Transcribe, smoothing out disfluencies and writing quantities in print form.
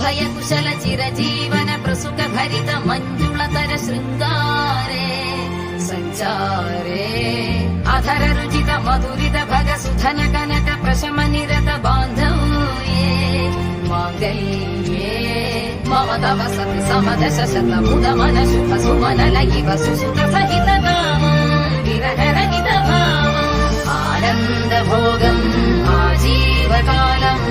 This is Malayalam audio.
അഭയ കുശല ചിരജീവന പ്രസുഖ ഭരിത മഞ്ജുളതര ശൃംഗാരേ സഞ്ചാരേ അധര രുചിത മധുരിത ഭഗ സുധന കനക പ്രശമ നിരത ബാന്ധവ്യേ മാംഗല്യേ മമ തവ സതി സമദശ ശത മുദ മന ശുഭ സുമന ലയിവ സുസുത സഹിത വിരഹരഹിത ഭാവം ആനന്ദ ഭോഗം ആജീവകാലം